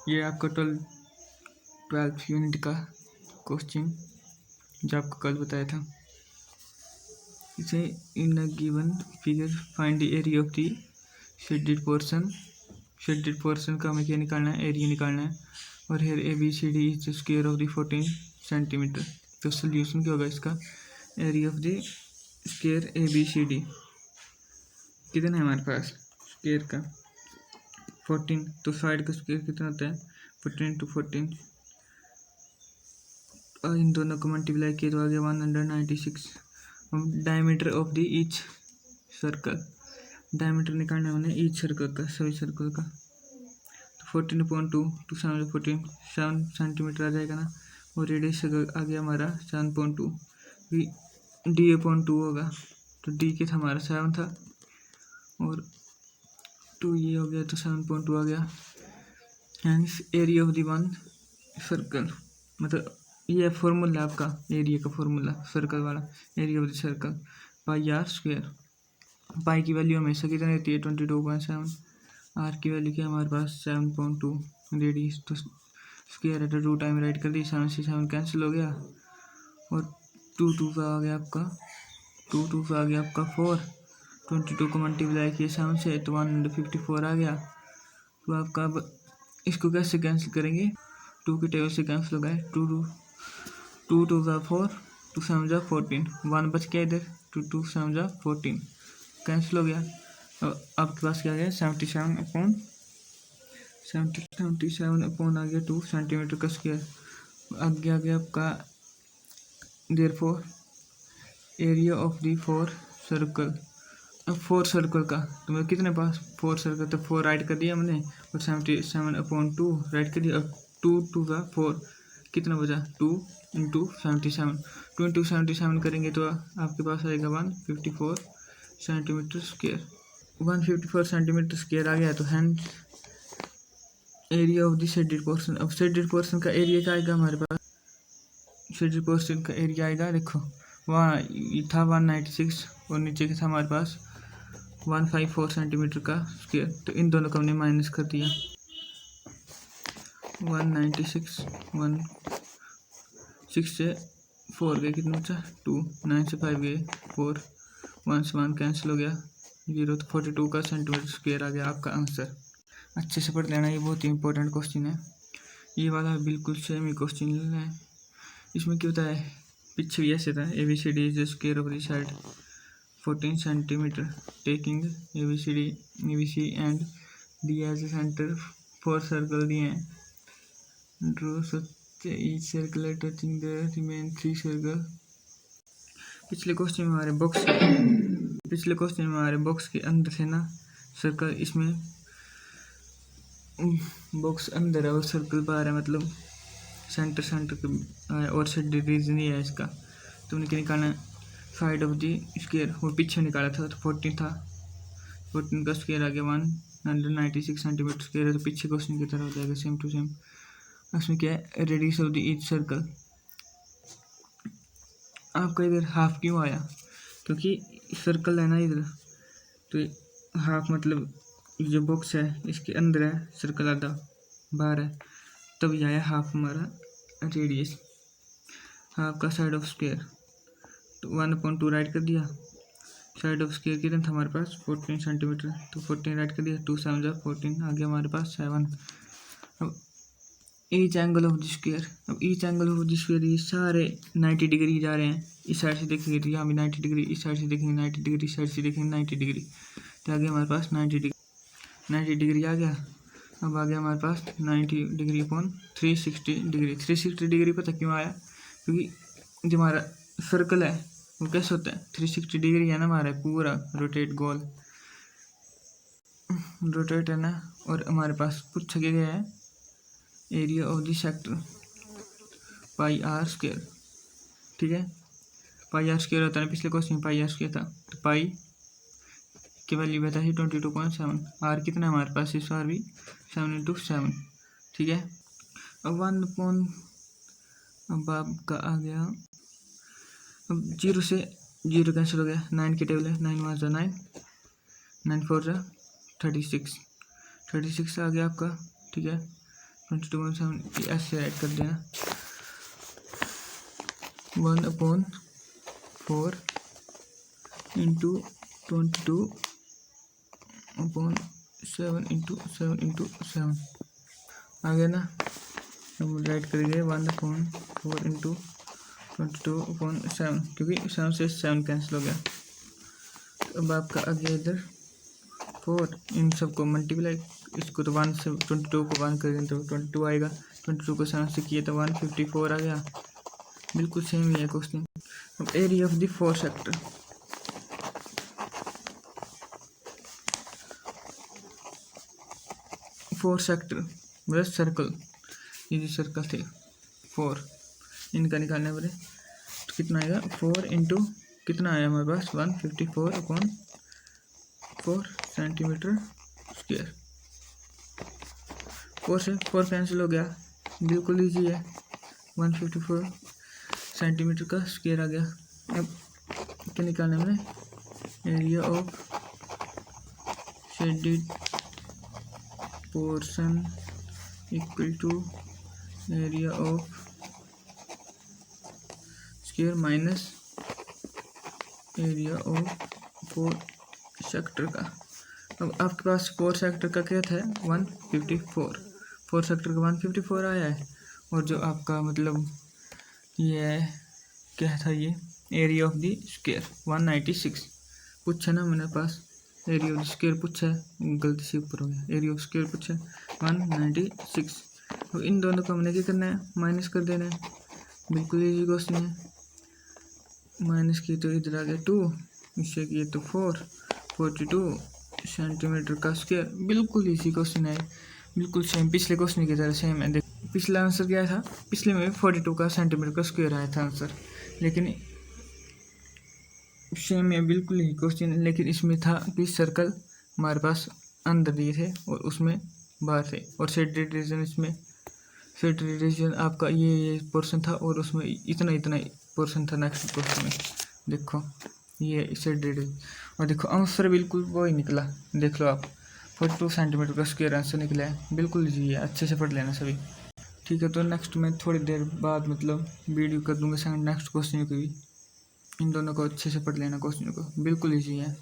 ये आपका 12th unit का क्वेश्चन जो आपको कल बताया था। इसे in a given figure find the area of the shaded portion. Shaded portion का हमें क्या निकालना है, एरिया निकालना है। और here ABCD is the square of the 14 centimetre. तो सोल्यूशन क्या होगा इसका, area of the square ABCD कितना है हमारे पास, स्क्वायर का 14, तो साइड का स्क्वायर कितना होता है 14 × 14। इन दोनों को मल्टीप्लाई किया तो आ गया 196। Diameter of the each circle, diameter निकालना है हमने ईच सर्कल का, सभी सर्कल का। तो 14/2 टू 7 सेंटीमीटर आ जाएगा ना। और रेडियस आ गया हमारा 7.2, D/2 होगा। तो D के था हमारा 7 था और 2 ये हो गया तो 7.2 आ गया। Hence area of the one circle, मतलब ये फॉर्मूला आपका एरिया का फॉर्मूला, सर्कल वाला area of the circle πr²। Pi की वैल्यू हमेशा कितनी रहती है 22.7। आर की वैल्यू क्या हमारे पास 7.2। रेडियस तो स्क्वायर है तो 2 टाइम राइट कर दी, 7 से 7 कैंसिल हो गया और 2 का आ गया आपका 2 का आ गया आपका 4। 22 को मल्टीप्लाई किया 7 से तो 154 आ गया। तो आपका अब इसको कैसे कैंसिल करेंगे, 2 के टेबल से कैंसिल हो गए। 2 2 का 4, 2 7 जा 14, 1 बच गया इधर, 2 7 जा 14 कैंसिल हो गया। और आपके पास क्या आ गया 77 अपॉन आ गया 2 सेंटीमीटर का स्क्वायर। आगे आ गया आपका therefore area of the 4 circle. अब 4 सर्कल का तो मैं कितने पास 4 सर्कल, तो 4 राइट कर दिया हमने और 77/2 राइट कर दिया। अब 2 2 का 4 कितना बचा 2 × 77, 2 × 77 करेंगे तो आपके पास आएगा 154 सेंटीमीटर स्क्वायर। 154 सेंटीमीटर स्क्वायर आ गया। तो hand area of the shaded portion, अब शेडेड पोर्शन का एरिया क्या आएगा हमारे पास, शेडेड पोर्शन का एरिया आएगा, देखो वहाँ था 196 और नीचे का था हमारे पास 154 सेंटीमीटर का स्क्वायर। तो इन दोनों को हमने माइनस कर दिया, 196 6 से 4 गए कितना बचा 2, 9 से 5 गए 4, 1 से 1 कैंसिल हो गया 0। तो 42 का सेंटीमीटर स्क्वायर आ गया आपका आंसर। अच्छे से पढ़ लेना, ये बहुत ही इंपॉर्टेंट क्वेश्चन है। ये वाला बिल्कुल सेम ही क्वेश्चन है। इसमें क्या होता है, पीछे भी ऐसे था ABCD is the square of the side 14 centimetre, taking ABC and D as a centre 4 circle दिए हैं। Draw such each circle touching the remain 3 circle. पिछले क्वेश्चन में हमारे बॉक्स के अंदर से ना सर्कल, इसमें बॉक्स अंदर है और सर्कल बाहर है, मतलब सेंटर के और शेडेड रीजन ही है इसका। तो उनके निकालना साइड ऑफ द स्क्वायर, वो पीछे निकाला था तो 14 था, 14 का स्क्वायर आ गया 196 सेंटीमीटर स्क्वायर है। तो पीछे क्वेश्चन की तरह हो जाएगा सेम टू सेम। उसमें क्या है, radius of the each circle. आपका इधर हाफ क्यों आया, क्योंकि सर्कल है ना इधर, तो हाफ मतलब जो बॉक्स है इसके अंदर है, सर्कल आधा बाहर है, तब यह आया हाफ हमारा रेडियस, हाफ का साइड ऑफ स्क्वायर। तो 1/2 राइट कर दिया, साइड ऑफ स्क्वायर कितना था हमारे पास 14 सेंटीमीटर, तो 14 राइट कर दिया, 2 7 जा 14 आ गया हमारे पास 7। अब each angle of the square, अब each angle of the square ये सारे 90 डिग्री जा रहे हैं। इस साइड से देखेंगे तो यहाँ भी 90 डिग्री, इस साइड से देखेंगे 90 डिग्री, इस साइड से देखेंगे 90 डिग्री, तो आ गया हमारे पास 90 डिग्री आ गया। अब आ गया हमारे पास 90 डिग्री अपॉन 360 डिग्री। 360 डिग्री पता क्यों आया, क्योंकि जो हमारा सर्कल है वो कैसे होता है 360 डिग्री है ना, हमारा पूरा रोटेट गोल रोटेट है ना। और हमारे पास पूछा गया है area of the sector πr², ठीक है। πr² होता है, पिछले क्वेश्चन में πr² था, तो पाई की वैल्यू बताई 22.7। आर कितना है हमारे पास, इस बार भी 7 × 7, ठीक है। अब 1 अब आपका आ गया, अब 0 से 0 कैंसिल हो गया, 9 के टेबल है, 9 1 जा 9, 9 4 जा 36 आ गया आपका, ठीक है। 22/7 ऐसे ऐड कर देना। 1/4 इंटू 22/7 इंटू 7 आ गया ना। हम राइट करेंगे 1/4 इंटू 22/7 क्योंकि 7 से 7 कैंसिल हो गया। तो अब आपका आ गया इधर 4, इन सबको मल्टीप्लाई, इसको तो 1 से 22 को 1 करेंगे तो 22 आएगा। 22 को 7 से किए तो 154 आ गया। बिल्कुल सेम ही है क्वेश्चन। अब एरिया ऑफ द 4 सेक्टर, मतलब सर्कल, ये जो सर्कल थे 4, इनका निकालने वाले तो कितना आएगा 4 इंटू कितना आया हमारे पास 154/4 सेंटीमीटर स्क्वायर। 4 से 4 कैंसिल हो गया, बिल्कुल ईजी है। 154 सेंटीमीटर का स्क्वायर आ गया। अब क्या निकालने में area of shaded portion equal to area of square minus area of 4 sector का। अब आपके पास 4 सेक्टर का क्या था 154, 4 सेक्टर का 154 आया है। और जो आपका मतलब ये क्या था, ये एरिया ऑफ द स्क्वायर 196 पूछा ना मेरे पास। एरिया ऑफ द स्क्वायर पूछा है, गलती से ऊपर हो गया, एरिया ऑफ स्क्वायर पूछा है 196। तो इन दोनों को हमने क्या करना है माइनस कर देना है। बिल्कुल इजी क्वेश्चन है। माइनस की तो इधर आ गया 2, इससे किए तो 4, 42 सेंटीमीटर का स्क्वायर। बिल्कुल इजी क्वेश्चन है, बिल्कुल सेम पिछले क्वेश्चन की तरह सेम है। पिछला आंसर क्या था, पिछले में 42 का सेंटीमीटर का स्क्वायर आया था आंसर, लेकिन सेम है बिल्कुल ही क्वेश्चन। लेकिन इसमें था कि सर्कल हमारे पास अंदर दिए थे और उसमें बाहर थे, और शेडेड रीजन, इसमें शेडेड रीजन आपका ये पोर्शन था और उसमें इतना पोर्शन था। नेक्स्ट क्वेश्चन में देखो ये शेडेड, और देखो आंसर बिल्कुल वही निकला, देख लो आप 42 सेंटीमीटर का स्क्वायर आंसर निकला है। बिल्कुल जी है, अच्छे से पढ़ लेना सभी, ठीक है। तो नेक्स्ट मैं थोड़ी देर बाद मतलब वीडियो कर दूंगा नेक्स्ट क्वेश्चन की भी। इन दोनों को अच्छे से पढ़ लेना क्वेश्चन को, बिल्कुल ईजी है।